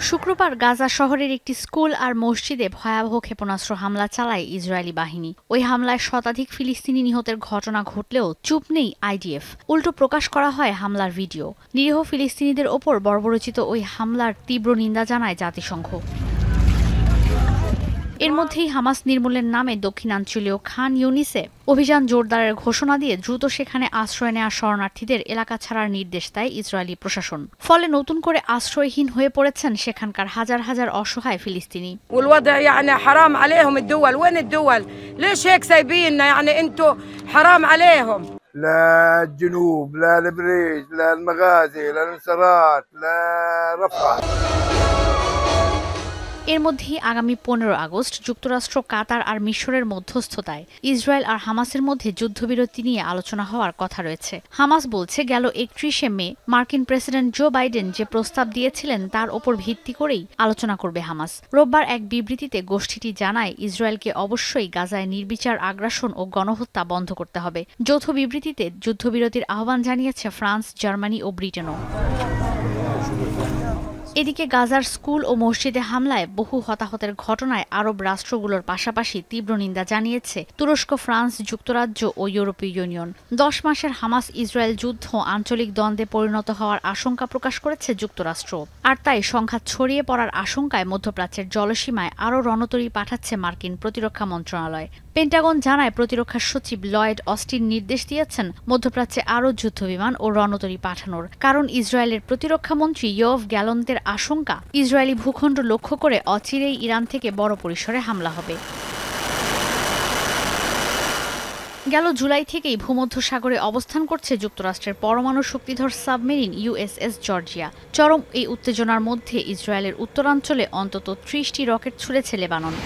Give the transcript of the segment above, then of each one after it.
শুক্রবার গাজা শহরের একটি স্কুল আর মসজিদে ভয়াবহ ক্ষেপণাস্ত্র হামলা চালায় ইসরায়েলি বাহিনী। ওই হামলায় শতাধিক ফিলিস্তিনি নিহতের ঘটনা ঘটলেও চুপ নেই আইডিএফ। উল্টো প্রকাশ করা হয় হামলার ভিডিও। নিরীহ ফিলিস্তিনিদের ওপর বর্বরোচিত ওই হামলার তীব্র নিন্দা জানায় জাতিসংঘ। এর মধ্যেই হামাস নির্মূলের নামে দক্ষিণাঞ্চলীয় খান ইউনিসে অভিযান জোরদারের ঘোষণা দিয়ে দ্রুত সেখানে আশ্রয় নেওয়া শরণার্থীদের এলাকা ছাড়ার নির্দেশ দেয় ইসরায়েলি প্রশাসন। ফলে নতুন করে আশ্রয়হীন হয়ে পড়েছেন সেখানকার হাজার হাজার অসহায় ফিলিস্তিনি। والوضع يعني حرام عليهم الدول وين الدول ليش هيك سايبيننا يعني انتم حرام عليهم لا الجنوب لا البريج لا المغازي لا الانصارات لا رفح। এর মধ্যেই আগামী 15 আগস্ট যুক্তরাষ্ট্র, কাতার আর মিশরের মধ্যস্থতায় ইসরায়েল আর হামাসের মধ্যে যুদ্ধবিরতি নিয়ে আলোচনা হওয়ার কথা রয়েছে। হামাস বলছে গেল 31শে মে মার্কিন প্রেসিডেন্ট জো বাইডেন যে প্রস্তাব দিয়েছিলেন তার ওপর ভিত্তি করেই আলোচনা করবে হামাস। রোববার এক বিবৃতিতে গোষ্ঠীটি জানায় ইসরায়েলকে অবশ্যই গাজায় নির্বিচার আগ্রাসন ও গণহত্যা বন্ধ করতে হবে। যৌথ বিবৃতিতে যুদ্ধবিরতির আহ্বান জানিয়েছে ফ্রান্স, জার্মানি ও ব্রিটেনও। এদিকে গাজার স্কুল ও মসজিদে হামলায় বহু হতাহতের ঘটনায় আরব রাষ্ট্রগুলোর পাশাপাশি তীব্র নিন্দা জানিয়েছে তুরস্ক, ফ্রান্স, যুক্তরাজ্য ও ইউরোপীয় ইউনিয়ন। 10 মাসের হামাস ইসরায়েল যুদ্ধ আঞ্চলিক দ্বন্দ্বে পরিণত হওয়ার আশঙ্কা প্রকাশ করেছে যুক্তরাষ্ট্র। আর তাই সংঘাত ছড়িয়ে পড়ার আশঙ্কায় মধ্যপ্রাচ্যের জলসীমায় আরও রণতরী পাঠাচ্ছে মার্কিন প্রতিরক্ষা মন্ত্রণালয়। পেন্টাগন জানায় প্রতিরক্ষা সচিব লয়েড অস্টিন নির্দেশ দিয়েছেন মধ্যপ্রাচ্যে আরও যুদ্ধবিমান ও রণতরী পাঠানোর। কারণ ইসরায়েলের প্রতিরক্ষা মন্ত্রী ইয়োভ গ্যালন্তের আশঙ্কা ইসরায়েলি ভূখণ্ড লক্ষ্য করে অচিরেই ইরান থেকে বড় পরিসরে হামলা হবে। গেল জুলাই থেকেই ভূমধ্যসাগরে অবস্থান করছে যুক্তরাষ্ট্রের পরমাণু শক্তিধর সাবমেরিন ইউএসএস জর্জিয়া। চরম এই উত্তেজনার মধ্যে ইসরায়েলের উত্তরাঞ্চলে অন্তত 30টি রকেট ছুড়েছে লেবানন।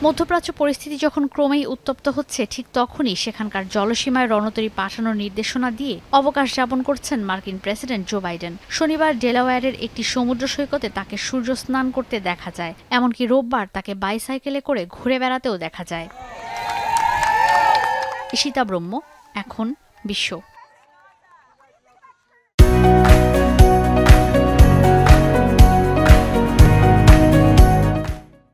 মধ্যপ্রাচ্য পরিস্থিতি যখন ক্রমেই উত্তপ্ত হচ্ছে, ঠিক তখনই সেখানকার জলসীমায় রণতরী পাঠানোর নির্দেশনা দিয়ে অবকাশ যাপন করছেন মার্কিন প্রেসিডেন্ট জো বাইডেন। শনিবার ডেলাওয়্যারের একটি সমুদ্র সৈকতে তাকে সূর্য স্নান করতে দেখা যায়। এমনকি রোববার তাকে বাইসাইকেলে করে ঘুরে বেড়াতেও দেখা যায়। ঈশিতা ব্রহ্ম, এখন বিশ্ব।